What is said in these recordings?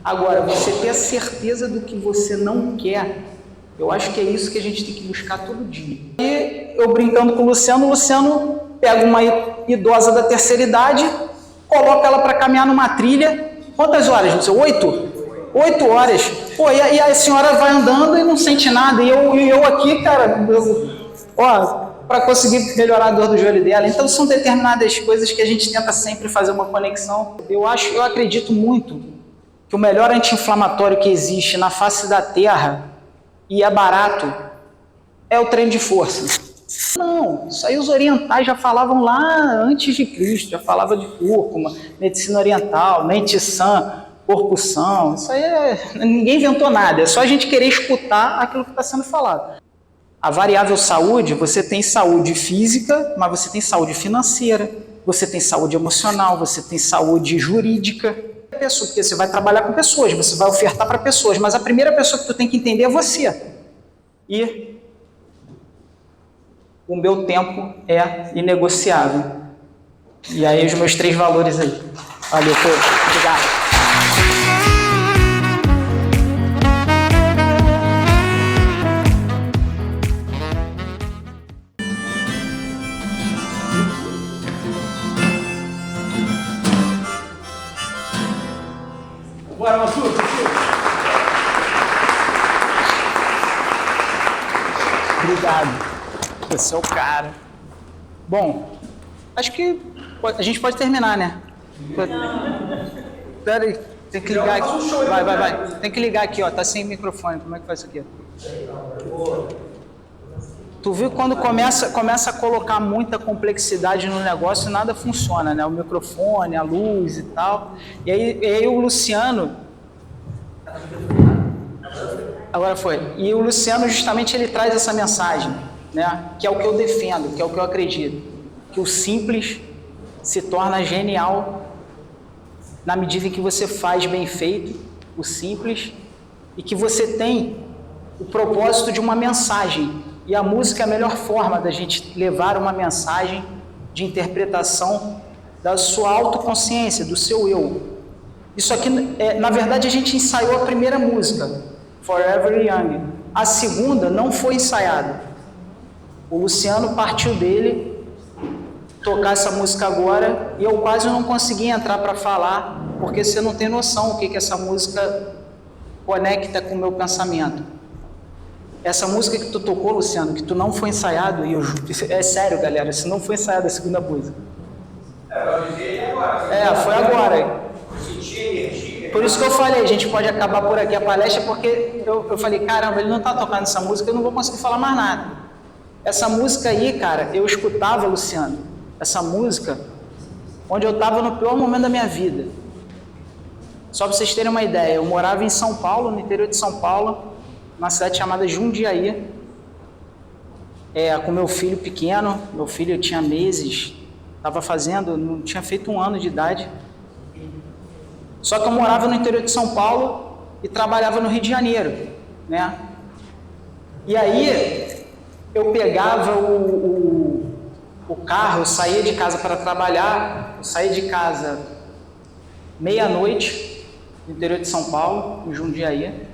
Agora, você ter a certeza do que você não quer, eu acho que é isso que a gente tem que buscar todo dia. E eu brincando com o Luciano pega uma idosa da terceira idade, coloca ela para caminhar numa trilha. Quantas horas, Luciano? 8 horas. Pô, e a senhora vai andando e não sente nada. E eu aqui, cara, para conseguir melhorar a dor do joelho dela. Então são determinadas coisas que a gente tenta sempre fazer uma conexão. Eu acredito muito que o melhor anti-inflamatório que existe na face da Terra, e é barato, é o treino de força. Não, isso aí os orientais já falavam lá antes de Cristo, já falava de cúrcuma, medicina oriental, mente sã, corpo são. Isso aí ninguém inventou nada, é só a gente querer escutar aquilo que está sendo falado. A variável saúde, você tem saúde física, mas você tem saúde financeira, você tem saúde emocional, você tem saúde jurídica. Porque você vai trabalhar com pessoas, você vai ofertar para pessoas, mas a primeira pessoa que tu tem que entender é você. E o meu tempo é inegociável. E aí os meus 3 valores aí. Valeu, pô. Obrigado. Bora, Massu! Obrigado. Você é o cara. Bom, acho que a gente pode terminar, né? Pera aí, tem que ligar aqui. Vai. Tem que ligar aqui, ó. Tá sem microfone. Como é que faz isso aqui? Tu viu quando começa a colocar muita complexidade no negócio, nada funciona, né? O microfone, a luz e tal. E aí o Luciano... Agora foi. E o Luciano, justamente, ele traz essa mensagem, né? Que é o que eu defendo, que é o que eu acredito. Que o simples se torna genial na medida em que você faz bem feito, o simples, e que você tem o propósito de uma mensagem. E a música é a melhor forma da gente levar uma mensagem de interpretação da sua autoconsciência, do seu eu. Isso aqui, na verdade, a gente ensaiou a primeira música, Forever Young. A segunda não foi ensaiada. O Luciano partiu dele tocar essa música agora e eu quase não consegui entrar para falar, porque você não tem noção o que essa música conecta com o meu pensamento. Essa música que tu tocou, Luciano, que tu não foi ensaiado, e é sério, galera, se não foi ensaiada a segunda música. Foi agora. Por isso que eu falei, a gente pode acabar por aqui a palestra, porque eu falei, caramba, ele não está tocando essa música, eu não vou conseguir falar mais nada. Essa música aí, cara, eu escutava, Luciano, essa música, onde eu estava no pior momento da minha vida. Só para vocês terem uma ideia, eu morava em São Paulo, no interior de São Paulo, numa cidade chamada Jundiaí, com meu filho pequeno. Meu filho tinha meses, não tinha feito 1 ano de idade. Só que eu morava no interior de São Paulo e trabalhava no Rio de Janeiro, né? E aí eu pegava o carro, eu saía de casa para trabalhar, eu saía de casa meia-noite, no interior de São Paulo, em Jundiaí,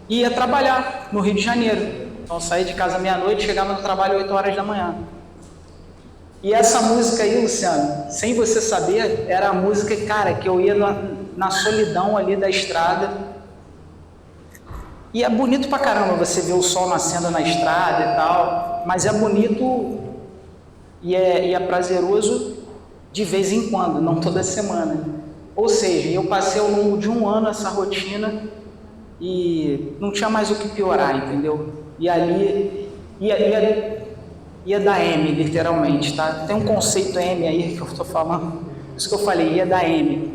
e ia trabalhar no Rio de Janeiro. Então eu saía de casa meia-noite, chegava no trabalho 8 horas da manhã. E essa música aí, Luciano, sem você saber, era a música, cara, que eu ia na solidão ali da estrada. E é bonito pra caramba você ver o sol nascendo na estrada e tal, mas é bonito e é prazeroso de vez em quando, não toda semana. Ou seja, eu passei ao longo de 1 ano essa rotina e não tinha mais o que piorar, entendeu? E ali ia dar M, literalmente, tá? Tem um conceito M aí que eu estou falando, isso que eu falei, ia dar M.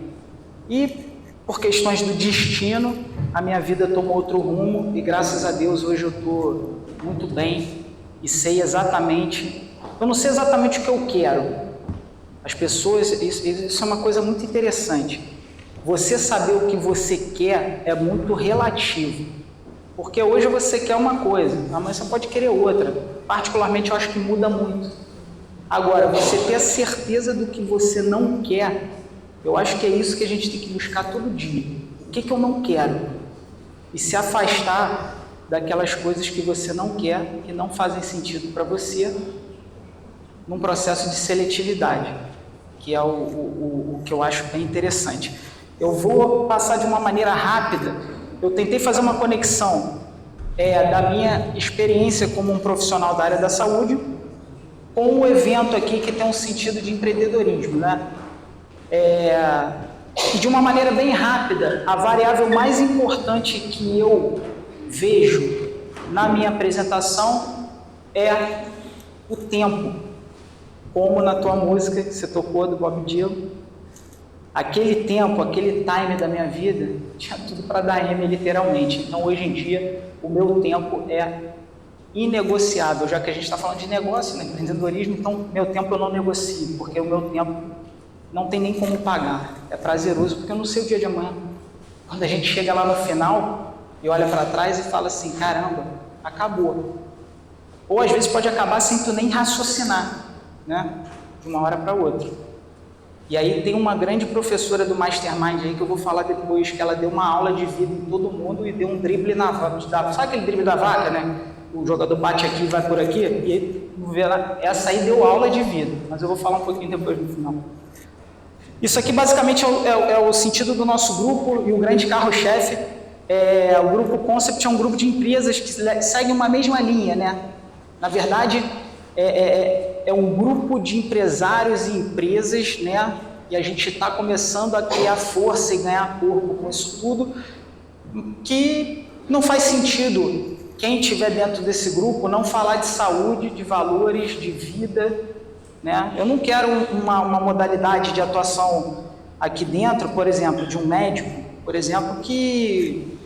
E por questões do destino, a minha vida tomou outro rumo e graças a Deus hoje eu estou muito bem e sei exatamente, eu não sei exatamente o que eu quero. As pessoas, isso é uma coisa muito interessante. Você saber o que você quer é muito relativo. Porque hoje você quer uma coisa, amanhã você pode querer outra. Particularmente eu acho que muda muito. Agora, você ter a certeza do que você não quer Eu acho que é isso que a gente tem que buscar todo dia. O que eu não quero? E se afastar daquelas coisas que você não quer, que não fazem sentido para você, num processo de seletividade, que é o que eu acho bem interessante. Eu vou passar de uma maneira rápida. Eu tentei fazer uma conexão da minha experiência como um profissional da área da saúde com o evento aqui que tem um sentido de empreendedorismo, né? E de uma maneira bem rápida, a variável mais importante que eu vejo na minha apresentação é o tempo, como na tua música que você tocou do Bob Dylan. Aquele tempo, aquele time da minha vida tinha tudo para dar M, literalmente. Então hoje em dia o meu tempo é inegociável, já que a gente está falando de negócio, né, empreendedorismo. Então meu tempo eu não negocio, porque o meu tempo não tem nem como pagar. É prazeroso, porque eu não sei o dia de amanhã. Quando a gente chega lá no final e olha para trás e fala assim, caramba, acabou. Ou às vezes pode acabar sem tu nem raciocinar, né? De uma hora para outra. E aí tem uma grande professora do Mastermind aí que eu vou falar depois, que ela deu uma aula de vida em todo mundo e deu um drible na vaca. Sabe aquele drible da vaca, né? O jogador bate aqui e vai por aqui? E aí, essa aí deu aula de vida, mas eu vou falar um pouquinho depois no final. Isso aqui basicamente é o sentido do nosso grupo e o grande carro-chefe. O grupo Concept é um grupo de empresas que seguem uma mesma linha, né? Na verdade, é um grupo de empresários e empresas, né? E a gente está começando a criar força e ganhar corpo com isso tudo, que não faz sentido quem estiver dentro desse grupo não falar de saúde, de valores, de vida, né? Eu não quero uma modalidade de atuação aqui dentro, por exemplo, de um médico, por exemplo, que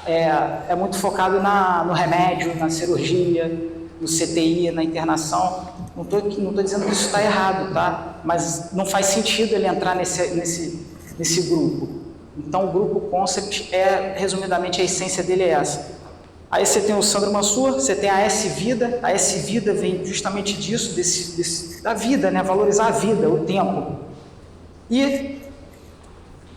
é muito focado no remédio, na cirurgia, no CTI, na internação. Não tô dizendo que isso está errado, tá? Mas não faz sentido ele entrar nesse grupo. Então, o grupo Concept resumidamente, a essência dele é essa. Aí você tem o Sandro Mansur, você tem a S-Vida. A S-Vida vem justamente disso, da vida, né? Valorizar a vida, o tempo. E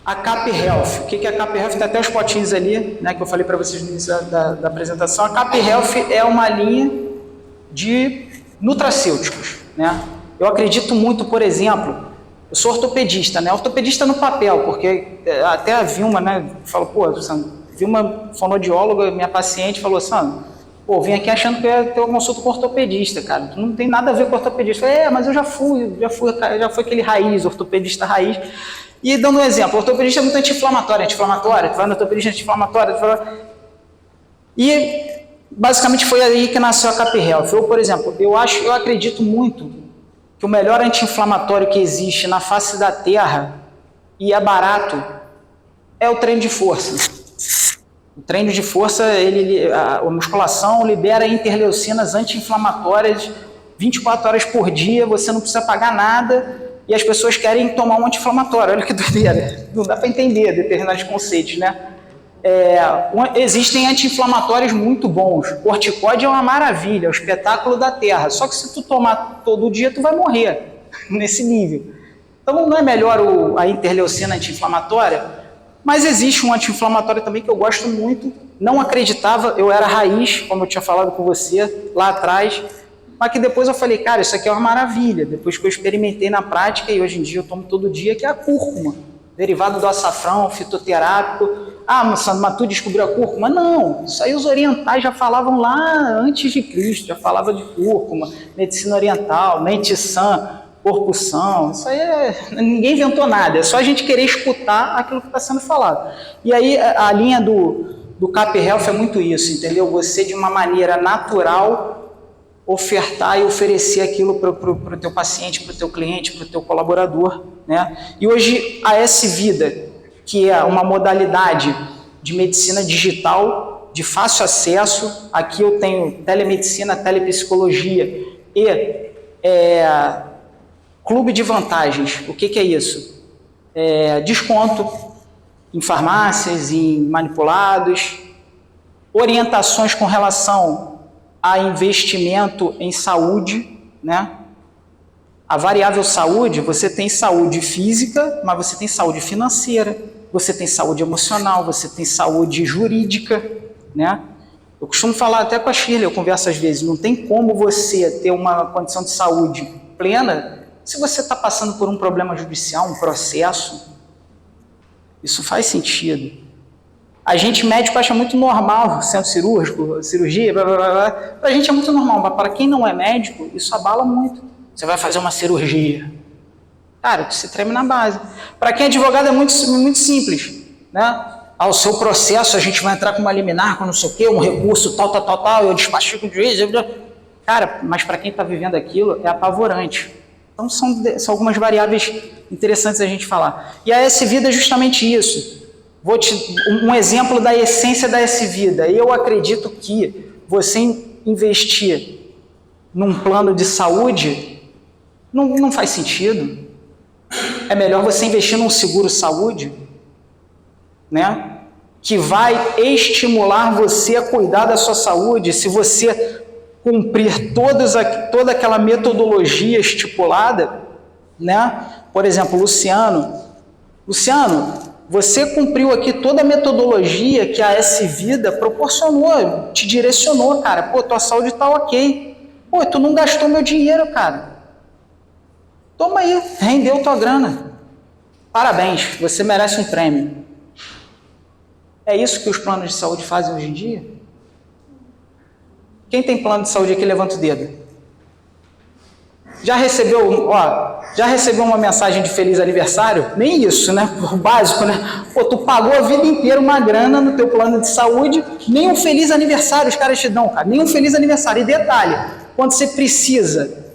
a Cap Health. O que é a Cap Health? Tem até os potinhos ali, né, que eu falei para vocês no início da apresentação. A Cap Health é uma linha de nutracêuticos, né? Eu acredito muito, por exemplo, eu sou ortopedista, né? Ortopedista no papel, porque até a Vilma, né, falou, pô, Sandro, Vilma, fonoaudióloga, minha paciente, falou, Sandro, pô, vim aqui achando que eu ia ter uma consulta com ortopedista, cara, tu não tem nada a ver com ortopedista. Eu falei, mas eu já fui aquele raiz, ortopedista raiz. E dando um exemplo, o ortopedista é muito anti-inflamatório, tu vai no ortopedista anti-inflamatório, e basicamente foi aí que nasceu a Cap Health. Eu, por exemplo, eu acredito muito que o melhor anti-inflamatório que existe na face da Terra, e é barato, é o treino de força. O treino de força, a musculação libera interleucinas anti-inflamatórias 24 horas por dia, você não precisa pagar nada, e as pessoas querem tomar um anti-inflamatório. Olha que doideira, não dá para entender determinados conceitos, né? Existem anti-inflamatórios muito bons. O corticóide é uma maravilha, é o espetáculo da terra. Só que se tu tomar todo dia, tu vai morrer nesse nível. Então não é melhor a interleucina anti-inflamatória? Mas existe um anti-inflamatório também que eu gosto muito. Não acreditava, eu era raiz, como eu tinha falado com você lá atrás, mas que depois eu falei, cara, isso aqui é uma maravilha. Depois que eu experimentei na prática, e hoje em dia eu tomo todo dia, que é a cúrcuma, derivado do açafrão, fitoterápico. Mas tu descobriu a cúrcuma? Não, isso aí os orientais já falavam lá antes de Cristo, já falava de cúrcuma, medicina oriental, mente sã, corpo são. Isso aí ninguém inventou nada, é só a gente querer escutar aquilo que está sendo falado. E aí a linha do Cap Health é muito isso, entendeu? Você, de uma maneira natural, ofertar e oferecer aquilo para o teu paciente, para o teu cliente, para o teu colaborador, né? E hoje a S-Vida, que é uma modalidade de medicina digital de fácil acesso, aqui eu tenho telemedicina, telepsicologia e clube de vantagens. O que é isso? Desconto em farmácias, em manipulados, orientações com relação a investimento em saúde, né? A variável saúde, você tem saúde física, mas você tem saúde financeira, você tem saúde emocional, você tem saúde jurídica, né? Eu costumo falar até com a Shirley, eu converso às vezes, não tem como você ter uma condição de saúde plena se você está passando por um problema judicial, um processo. Isso faz sentido. A gente médico acha muito normal, centro cirúrgico, cirurgia, blá, blá, blá. Para a gente é muito normal, mas para quem não é médico, isso abala muito. Você vai fazer uma cirurgia. Cara, você treme na base. Para quem é advogado é muito, muito simples, né? O seu processo, a gente vai entrar com uma liminar, com não sei o quê, um recurso, tal, eu despacho com o juiz. Cara, mas para quem está vivendo aquilo, é apavorante. Então, são algumas variáveis interessantes a gente falar. E a S-Vida é justamente isso. Vou te um exemplo da essência da S-Vida. Eu acredito que você investir num plano de saúde não faz sentido. É melhor você investir num seguro-saúde, né? Que vai estimular você a cuidar da sua saúde, se você cumprir toda aquela metodologia estipulada, né? Por exemplo, Luciano, você cumpriu aqui toda a metodologia que a S-Vida proporcionou, te direcionou, cara. Pô, tua saúde tá ok. Pô, tu não gastou meu dinheiro, cara. Toma aí, rendeu tua grana. Parabéns, você merece um prêmio. É isso que os planos de saúde fazem hoje em dia? Quem tem plano de saúde aqui, levanta o dedo. Já recebeu uma mensagem de feliz aniversário? Nem isso, né? O básico, né? Pô, tu pagou a vida inteira uma grana no teu plano de saúde, nem um feliz aniversário os caras te dão, cara. Nem um feliz aniversário. E detalhe, quando você precisa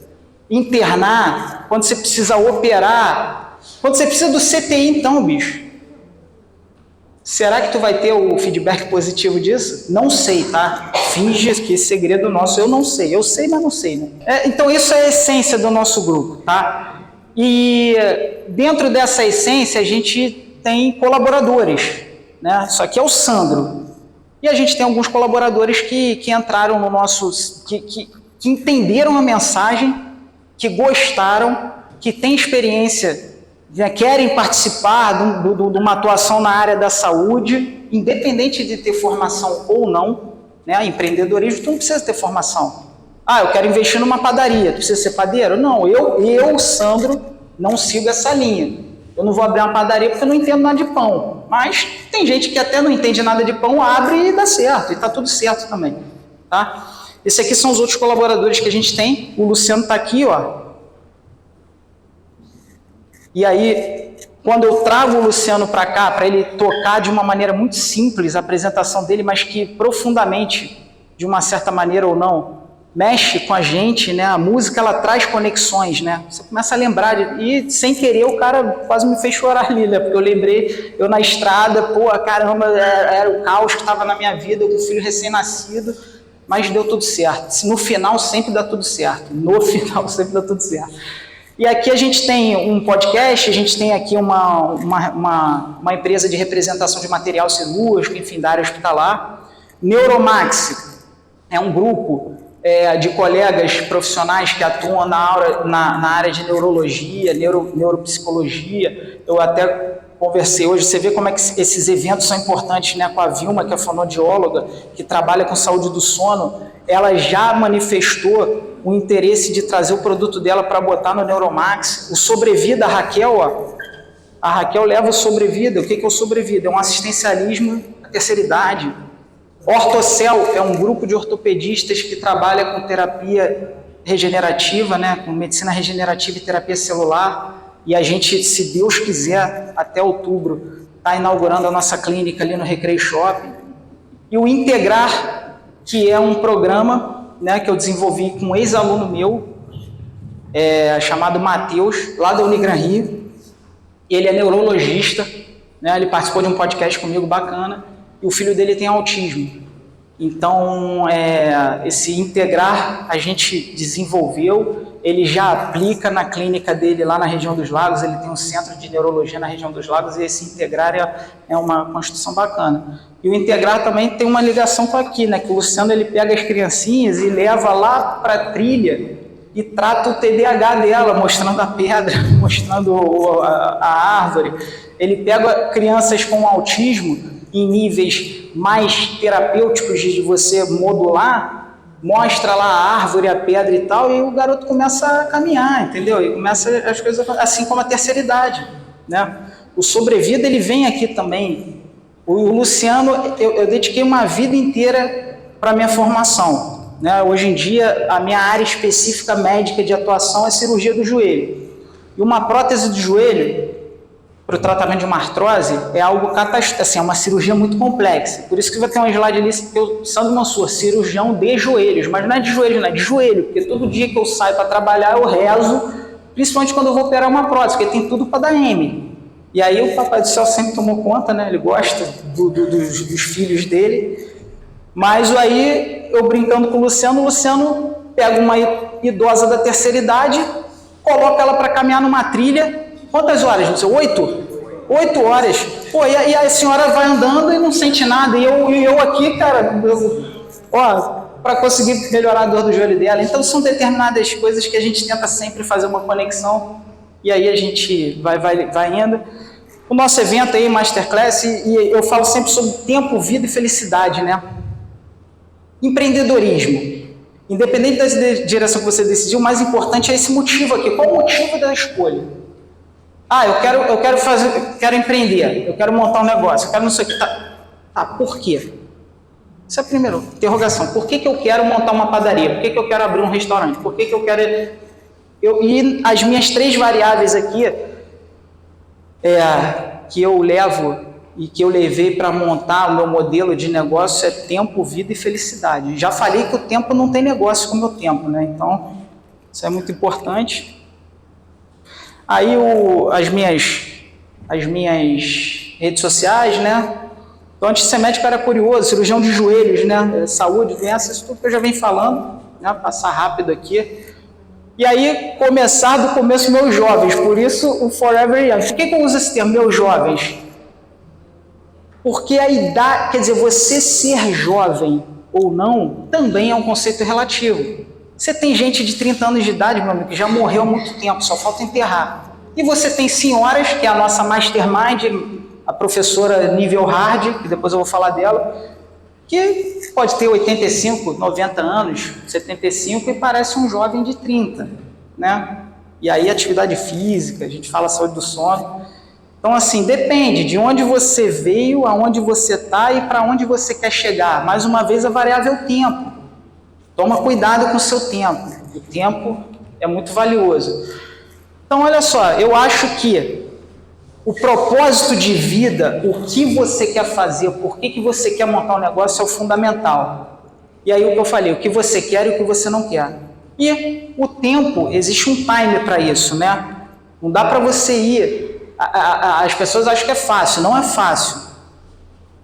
internar, quando você precisa operar, quando você precisa do CTI, então, bicho. Será que tu vai ter o feedback positivo disso? Não sei, tá? Finge que esse segredo nosso, eu não sei. Eu sei, mas não sei, né? Então, isso é a essência do nosso grupo, tá? E dentro dessa essência, a gente tem colaboradores, né? Isso aqui é o Sandro. E a gente tem alguns colaboradores que entraram no nosso... que entenderam a mensagem, que gostaram, que têm experiência... já querem participar de uma atuação na área da saúde, independente de ter formação ou não, né? Empreendedorismo, tu não precisa ter formação. Eu quero investir numa padaria, tu precisa ser padeiro? Não, eu, Sandro, não sigo essa linha. Eu não vou abrir uma padaria porque eu não entendo nada de pão. Mas tem gente que até não entende nada de pão, abre e dá certo, e tá tudo certo também, tá? Esses aqui são os outros colaboradores que a gente tem. O Luciano está aqui, ó. E aí, quando eu trago o Luciano para cá, para ele tocar de uma maneira muito simples a apresentação dele, mas que profundamente, de uma certa maneira ou não, mexe com a gente, né? A música, ela traz conexões, né? Você começa a lembrar, e sem querer o cara quase me fez chorar ali, né? Porque eu lembrei, eu na estrada, pô, caramba, era o caos que estava na minha vida, eu com o filho recém-nascido, mas deu tudo certo. No final sempre dá tudo certo. No final sempre dá tudo certo. E aqui a gente tem um podcast, a gente tem aqui uma empresa de representação de material cirúrgico, enfim, da área hospitalar. Neuromax é um grupo de colegas profissionais que atuam na área de neurologia, neuropsicologia. Eu até conversei hoje, você vê como é que esses eventos são importantes, né? Com a Vilma, que é fonoaudióloga, que trabalha com saúde do sono, ela já manifestou o interesse de trazer o produto dela para botar no Neuromax. O Sobrevida, a Raquel, a Raquel leva o Sobrevida. O que é o Sobrevida? É um assistencialismo à terceira idade. Ortocel é um grupo de ortopedistas que trabalha com terapia regenerativa, né? Com medicina regenerativa e terapia celular. E a gente, se Deus quiser, até outubro, está inaugurando a nossa clínica ali no Recreio Shopping. E o Integrar, que é um programa, né, que eu desenvolvi com um ex-aluno meu, chamado Matheus, lá da Unigran Rio. Ele é neurologista, né, ele participou de um podcast comigo bacana, e o filho dele tem autismo. Então, esse Integrar a gente desenvolveu, ele já aplica na clínica dele lá na região dos Lagos, ele tem um centro de neurologia na região dos Lagos, e esse Integrar é uma construção bacana. E o Integrar também tem uma ligação com aqui, né? Que o Luciano ele pega as criancinhas e leva lá para a trilha e trata o TDAH dela, mostrando a pedra, mostrando a árvore. Ele pega crianças com autismo em níveis mais terapêuticos de você modular, mostra lá a árvore, a pedra e tal, e o garoto começa a caminhar, entendeu? E começa as coisas assim como a terceira idade, né? O Sobrevida, ele vem aqui também. O Luciano, eu dediquei uma vida inteira para a minha formação, né? Hoje em dia, a minha área específica médica de atuação é cirurgia do joelho. E uma prótese de joelho, para o tratamento de uma artrose, é algo catastrófico, assim, é uma cirurgia muito complexa. Por isso que vai ter um slide ali, que eu, Sandro Mansur, cirurgião de joelhos. Mas não é de joelho, não é de joelho, porque todo dia que eu saio para trabalhar, eu rezo, principalmente quando eu vou operar uma prótese, porque tem tudo para dar M. E aí o Papai do Céu sempre tomou conta, né? Ele gosta dos filhos dele. Mas aí, eu brincando com o Luciano pega uma idosa da terceira idade, coloca ela para caminhar numa trilha. Quantas horas, Luciano? 8 horas. Pô, e a senhora vai andando e não sente nada. E eu aqui, cara, para conseguir melhorar a dor do joelho dela. Então, são determinadas coisas que a gente tenta sempre fazer uma conexão. E aí a gente vai indo. O nosso evento aí, Masterclass, e eu falo sempre sobre tempo, vida e felicidade, né? Empreendedorismo. Independente da direção que você decidiu, o mais importante é esse motivo aqui. Qual o motivo da escolha? Ah, eu quero empreender, eu quero montar um negócio, eu quero não sei o que. Tá, por quê? Isso é a primeira interrogação. Por que eu quero montar uma padaria? Por que eu quero abrir um restaurante? Por que eu quero... E as minhas 3 variáveis aqui, que eu levo e que eu levei para montar o meu modelo de negócio é tempo, vida e felicidade. Já falei que o tempo não tem negócio com o meu tempo, né? Então, isso é muito importante. Aí as minhas redes sociais, né? Então, antes de ser médico, era curioso, cirurgião de joelhos, né? Saúde, doenças, tudo que eu já venho falando, né? Passar rápido aqui. E aí, começar do começo, meus jovens, por isso o Forever Young. Por que eu uso esse termo, meus jovens? Porque a idade, quer dizer, você ser jovem ou não, também é um conceito relativo. Você tem gente de 30 anos de idade, meu amigo, que já morreu há muito tempo, só falta enterrar. E você tem senhoras, que é a nossa mastermind, a professora nível hard, que depois eu vou falar dela, que pode ter 85, 90 anos, 75 e parece um jovem de 30, né? E aí atividade física, a gente fala saúde do sono. Então, assim, depende de onde você veio, aonde você está e para onde você quer chegar. Mais uma vez, a variável é o tempo. Toma cuidado com o seu tempo. O tempo é muito valioso. Então, olha só, eu acho que o propósito de vida, o que você quer fazer, por que você quer montar um negócio é o fundamental. E aí o que eu falei, o que você quer e o que você não quer. E o tempo, existe um time para isso, né? Não dá para você ir... As pessoas acham que é fácil, não é fácil.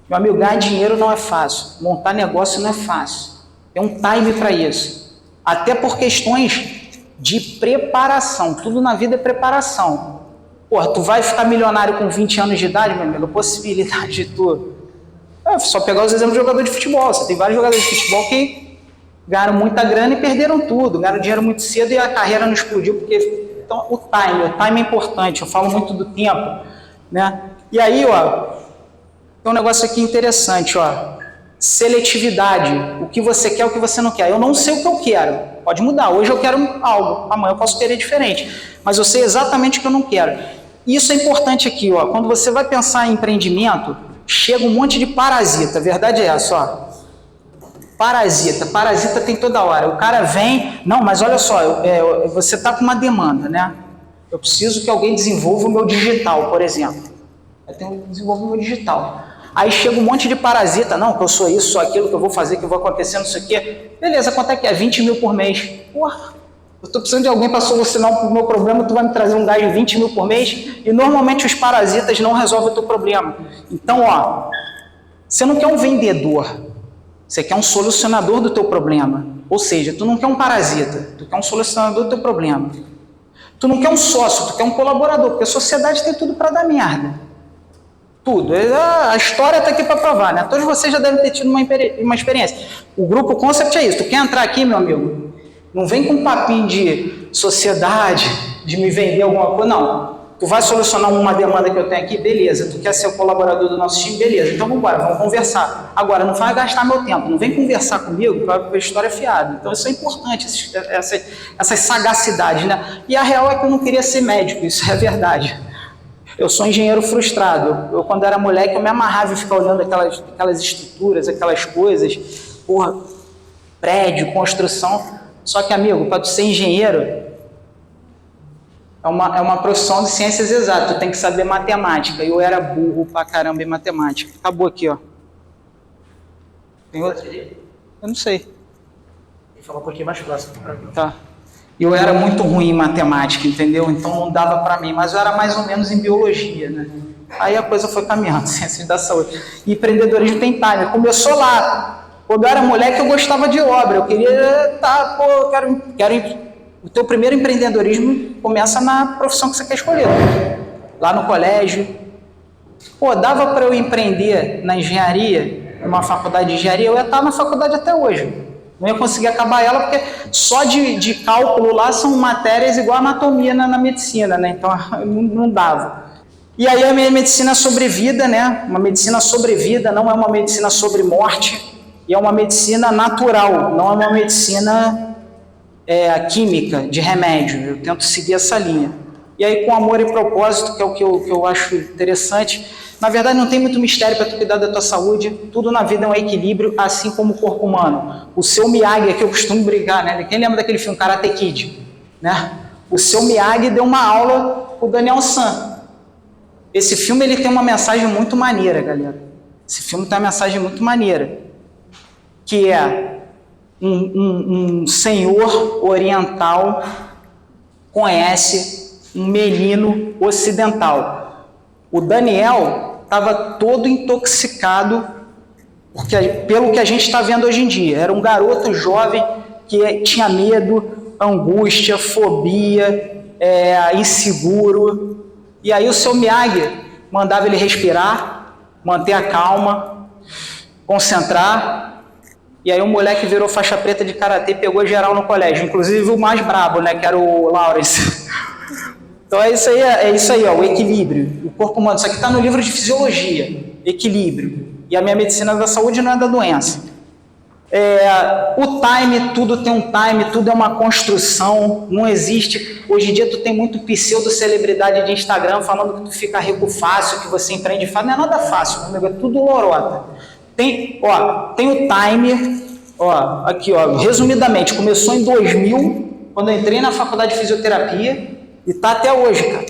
Meu amigo, ganhar dinheiro não é fácil, montar negócio não é fácil. Tem um time para isso. Até por questões de preparação, tudo na vida é preparação. Pô, tu vai ficar milionário com 20 anos de idade, meu amigo? A possibilidade de tu... É só pegar os exemplos de jogador de futebol. Você tem vários jogadores de futebol que ganharam muita grana e perderam tudo. Ganharam dinheiro muito cedo e a carreira não explodiu. Porque... Então, o time é importante. Eu falo muito do tempo, né? E aí, ó, tem um negócio aqui interessante, ó. Seletividade. O que você quer, o que você não quer. Eu não sei o que eu quero. Pode mudar. Hoje eu quero algo. Amanhã eu posso querer diferente. Mas eu sei exatamente o que eu não quero. Isso é importante aqui, ó. Quando você vai pensar em empreendimento, chega um monte de parasita. A verdade é essa, ó. Parasita tem toda hora. O cara vem, não, mas olha só, você está com uma demanda, né? Eu preciso que alguém desenvolva o meu digital, por exemplo. Eu tenho que desenvolver o meu digital. Aí chega um monte de parasita, não, que eu sou isso, sou aquilo, que eu vou fazer, que eu vou acontecer, não sei o quê. Beleza, quanto é que é? 20 mil por mês. Porra, eu estou precisando de alguém para solucionar o meu problema, tu vai me trazer um gás de 20 mil por mês? E normalmente os parasitas não resolvem o teu problema. Então, ó, você não quer um vendedor. Você quer um solucionador do teu problema. Ou seja, tu não quer um parasita, tu quer um solucionador do teu problema. Tu não quer um sócio, tu quer um colaborador, porque a sociedade tem tudo para dar merda. Tudo. A história está aqui para provar, né? Todos vocês já devem ter tido uma experiência. O grupo Concept é isso. Tu quer entrar aqui, meu amigo? Não vem com um papinho de sociedade, de me vender alguma coisa, não. Tu vai solucionar uma demanda que eu tenho aqui, beleza. Tu quer ser o colaborador do nosso time, beleza. Então vamos embora, vamos conversar. Agora, não vai gastar meu tempo, não vem conversar comigo para a história fiada. Então isso é importante, essa sagacidade, né? E a real é que eu não queria ser médico, isso é verdade. Eu sou engenheiro frustrado. Eu, quando era moleque, eu me amarrava em ficar olhando aquelas estruturas, aquelas coisas, porra, prédio, construção. Só que, amigo, para tu ser engenheiro, é uma profissão de ciências exatas, tu tem que saber matemática. Eu era burro pra caramba em matemática. Acabou aqui, ó. Tem outro? Eu não sei. Ele falou um pouquinho mais próximo pra mim. Tá. Eu era muito ruim em matemática, entendeu? Então não dava para mim, mas eu era mais ou menos em biologia, né? Aí a coisa foi caminhando, ciências da saúde. E empreendedorismo tem time. Começou lá. Quando eu era moleque, eu gostava de obra. Eu queria, o teu primeiro empreendedorismo começa na profissão que você quer escolher. Lá no colégio. Pô, dava para eu empreender na engenharia, numa faculdade de engenharia, eu ia estar na faculdade até hoje. Não ia conseguir acabar ela, porque só de cálculo lá são matérias igual a anatomia na medicina, né? Então não dava. E aí a minha medicina sobre vida, né? Uma medicina sobre vida, não é uma medicina sobre morte, e é uma medicina natural, não é uma medicina química, de remédio. Eu tento seguir essa linha. E aí com amor e propósito, que é o que eu acho interessante. Na verdade, não tem muito mistério para tu cuidar da tua saúde. Tudo na vida é um equilíbrio, assim como o corpo humano. O seu Miyagi, que eu costumo brigar, né? Quem lembra daquele filme Karate Kid? Né? O seu Miyagi deu uma aula pro Daniel San. Esse filme ele tem uma mensagem muito maneira, galera. Esse filme tem uma mensagem muito maneira. Que é um senhor oriental conhece um menino ocidental. O Daniel estava todo intoxicado pelo que a gente está vendo hoje em dia. Era um garoto jovem que tinha medo, angústia, fobia, inseguro. E aí o seu Miyagi mandava ele respirar, manter a calma, concentrar. E aí o moleque virou faixa preta de karatê e pegou geral no colégio, inclusive o mais brabo, né, que era o Lawrence. Então é isso aí, ó, o equilíbrio, o corpo humano. Isso aqui está no livro de fisiologia, equilíbrio. E a minha medicina da saúde não é da doença. O time, tudo tem um time, tudo é uma construção, não existe. Hoje em dia tu tem muito pseudo-celebridade de Instagram falando que tu fica rico fácil, que você empreende fácil. Não é nada fácil, amigo, é tudo lorota. Tem o time, ó, aqui, ó, resumidamente, começou em 2000, quando eu entrei na faculdade de fisioterapia, e tá até hoje, cara,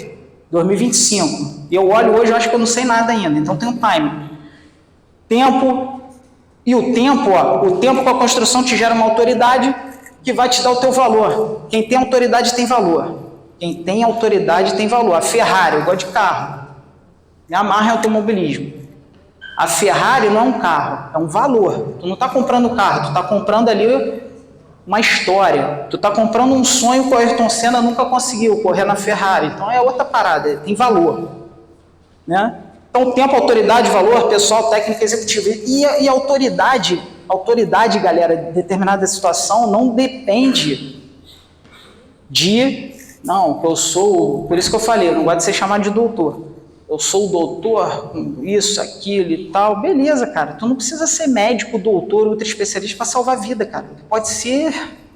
2025. E eu olho hoje, eu acho que eu não sei nada ainda, então tem um time. Tempo, e o tempo com a construção te gera uma autoridade que vai te dar o teu valor. Quem tem autoridade tem valor. Quem tem autoridade tem valor. A Ferrari, eu gosto de carro. Me amarra em automobilismo. A Ferrari não é um carro, é um valor. Tu não está comprando carro, tu está comprando ali uma história. Tu está comprando um sonho que o Ayrton Senna nunca conseguiu, correr na Ferrari. Então é outra parada, tem valor. Né? Então tempo, autoridade, valor, pessoal, técnica, executiva. E autoridade, galera, em determinada situação não depende de... Não, eu sou... Por isso que eu falei, eu não gosto de ser chamado de doutor. Eu sou o doutor, isso, aquilo e tal. Beleza, cara. Tu não precisa ser médico, doutor, ultra especialista para salvar a vida, cara. Tu pode ser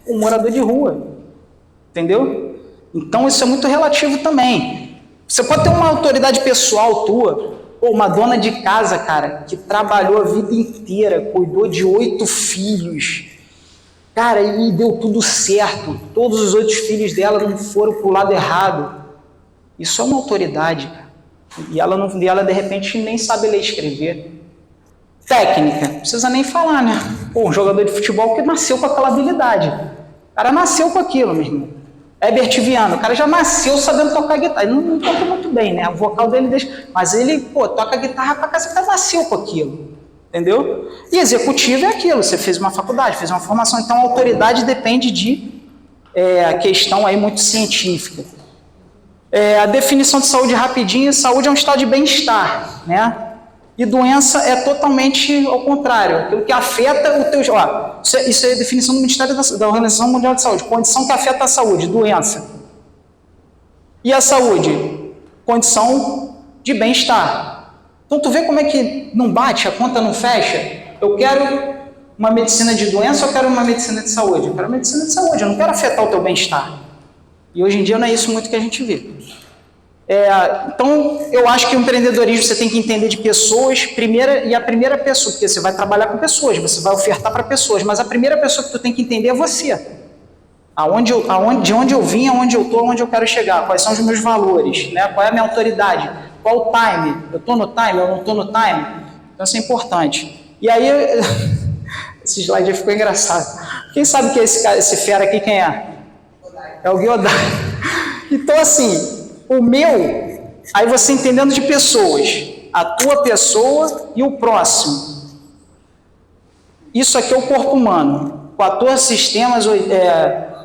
um morador de rua. Entendeu? Então isso é muito relativo também. Você pode ter uma autoridade pessoal tua, ou uma dona de casa, cara, que trabalhou a vida inteira, cuidou de 8 filhos. Cara, e deu tudo certo. Todos os 8 filhos dela não foram pro lado errado. Isso é uma autoridade, cara. E ela de repente nem sabe ler e escrever. Técnica, não precisa nem falar, né? Pô, um jogador de futebol que nasceu com aquela habilidade. O cara nasceu com aquilo, meu irmão. Herbert Viana, o cara já nasceu sabendo tocar guitarra. Ele não toca muito bem, né? O vocal dele deixa. Mas ele, toca guitarra pra casa, o cara nasceu com aquilo. Entendeu? E executivo é aquilo. Você fez uma faculdade, fez uma formação. Então a autoridade depende de a questão aí muito científica. A definição de saúde rapidinho, saúde é um estado de bem-estar, né? E doença é totalmente ao contrário, aquilo que afeta o teu... Ó, isso é a definição do Ministério da Organização Mundial de Saúde. Condição que afeta a saúde, doença. E a saúde? Condição de bem-estar. Então, tu vê como é que não bate, a conta não fecha? Eu quero uma medicina de doença ou eu quero uma medicina de saúde? Eu quero uma medicina de saúde, eu não quero afetar o teu bem-estar. E hoje em dia não é isso muito que a gente vê. Então, eu acho que o empreendedorismo você tem que entender de pessoas, a primeira pessoa, porque você vai trabalhar com pessoas, você vai ofertar para pessoas, mas a primeira pessoa que tu tem que entender é você. De onde eu vim, aonde eu estou, aonde eu quero chegar, quais são os meus valores, né? Qual é a minha autoridade, qual o time, eu estou no time, eu não estou no time, então isso é importante. E aí, esse slide aí ficou engraçado. Quem sabe que é esse fera aqui, quem é? É o Gyodai. Então assim, o meu, aí você entendendo de pessoas, a tua pessoa e o próximo. Isso aqui é o corpo humano, 14 sistemas,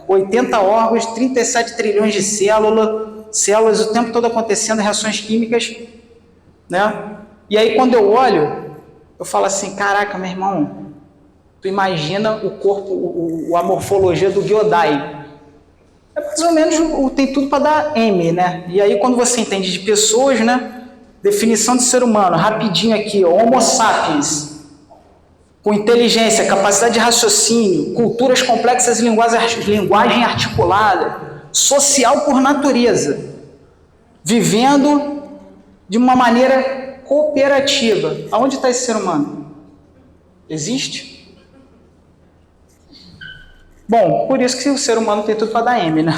80 órgãos, 37 trilhões de células o tempo todo acontecendo, reações químicas, né? E aí quando eu olho, eu falo assim, caraca, meu irmão, tu imagina o corpo, a morfologia do Gyodai. É mais ou menos, tem tudo para dar M, né? E aí quando você entende de pessoas, né? Definição de ser humano, rapidinho aqui, Homo sapiens, com inteligência, capacidade de raciocínio, culturas complexas e linguagem articulada, social por natureza, vivendo de uma maneira cooperativa. Aonde está esse ser humano? Existe? Bom, por isso que o ser humano tem tudo para dar M, né?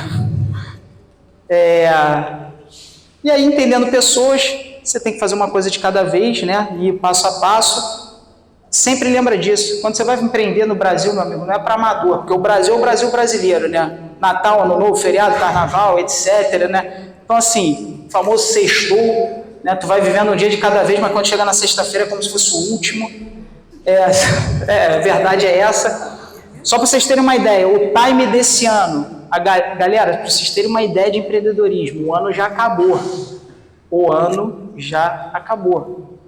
E aí, entendendo pessoas, você tem que fazer uma coisa de cada vez, né? Ir passo a passo. Sempre lembra disso. Quando você vai empreender no Brasil, meu amigo, não é para amador, porque o Brasil é o Brasil brasileiro, né? Natal, Ano Novo, feriado, Carnaval, etc, né? Então, assim, o famoso sextou, né? Tu vai vivendo um dia de cada vez, mas quando chega na sexta-feira é como se fosse o último. A verdade é essa. Só para vocês terem uma ideia, o time desse ano, galera, para vocês terem uma ideia de empreendedorismo, o ano já acabou. O ano já acabou.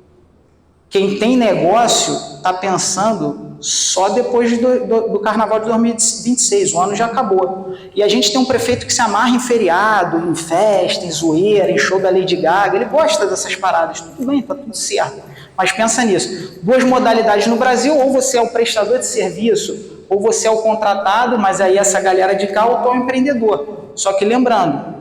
Quem tem negócio está pensando só depois do Carnaval de 2026, o ano já acabou. E a gente tem um prefeito que se amarra em feriado, em festa, em zoeira, em show da Lady Gaga, ele gosta dessas paradas, tudo bem, está tudo certo. Mas pensa nisso, 2 modalidades no Brasil, ou você é o prestador de serviço, ou você é o contratado, mas aí essa galera de cá, ou tu é o empreendedor. Só que lembrando,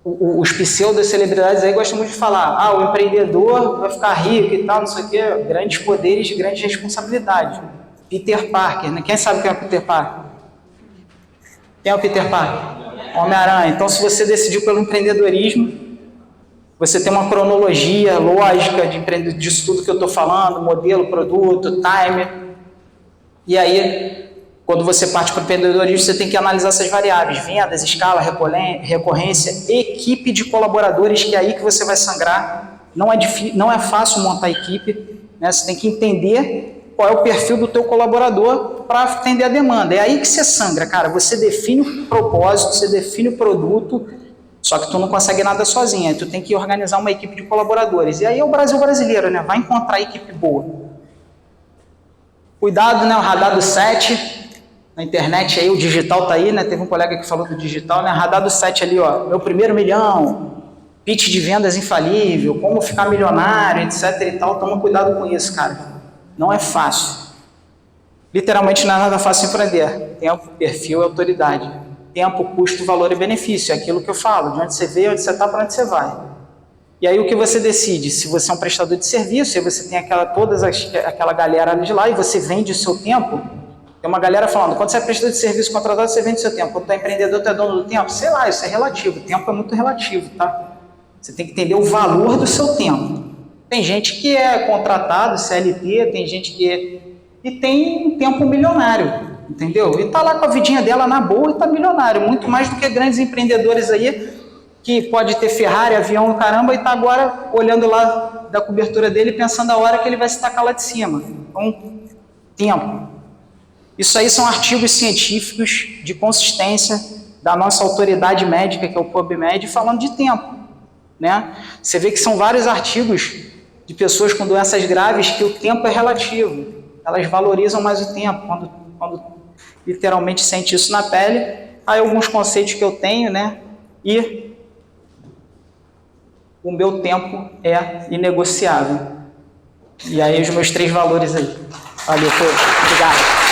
os pseudo-celebridades aí gostam muito de falar, o empreendedor vai ficar rico e tal, não sei o quê, grandes poderes e grandes responsabilidades. Peter Parker, né? Quem sabe quem é o Peter Parker? Quem é o Peter Parker? Homem-Aranha. Então, se você decidiu pelo empreendedorismo, você tem uma cronologia lógica disso tudo que eu estou falando, modelo, produto, time. E aí, quando você parte para o empreendedorismo, você tem que analisar essas variáveis, vendas, escala, recorrência, equipe de colaboradores, que é aí que você vai sangrar. Não é fácil montar a equipe, né? Você tem que entender qual é o perfil do teu colaborador para atender a demanda. É aí que você sangra, cara. Você define o propósito, você define o produto, só que tu não consegue nada sozinho. Aí tu tem que organizar uma equipe de colaboradores. E aí é o Brasil brasileiro, né? Vai encontrar a equipe boa. Cuidado, né? O radar do 7, na internet aí, o digital tá aí, né? Teve um colega que falou do digital, né? Radar do 7 ali, ó, meu primeiro milhão, pitch de vendas infalível, como ficar milionário, etc e tal. Toma cuidado com isso, cara. Não é fácil. Literalmente não é nada fácil empreender. Tempo, perfil e autoridade. Tempo, custo, valor e benefício. É aquilo que eu falo, de onde você veio, onde você está, para onde você vai. E aí o que você decide? Se você é um prestador de serviço, aí você tem aquela galera de lá e você vende o seu tempo. Tem uma galera falando, quando você é prestador de serviço contratado, você vende o seu tempo. Quando tu é empreendedor, tu é dono do tempo. Sei lá, isso é relativo. O tempo é muito relativo, tá? Você tem que entender o valor do seu tempo. Tem gente que é contratado, CLT, tem gente que e tem um tempo milionário, entendeu? E tá lá com a vidinha dela na boa e tá milionário. Muito mais do que grandes empreendedores aí que pode ter Ferrari, avião, caramba, e está agora olhando lá da cobertura dele, pensando a hora que ele vai se tacar lá de cima. Então, tempo. Isso aí são artigos científicos de consistência da nossa autoridade médica, que é o PubMed, falando de tempo, né? Você vê que são vários artigos de pessoas com doenças graves que o tempo é relativo. Elas valorizam mais o tempo, quando literalmente sente isso na pele. Aí alguns conceitos que eu tenho, né? E o meu tempo é inegociável. E aí os meus 3 valores aí. Valeu, obrigado.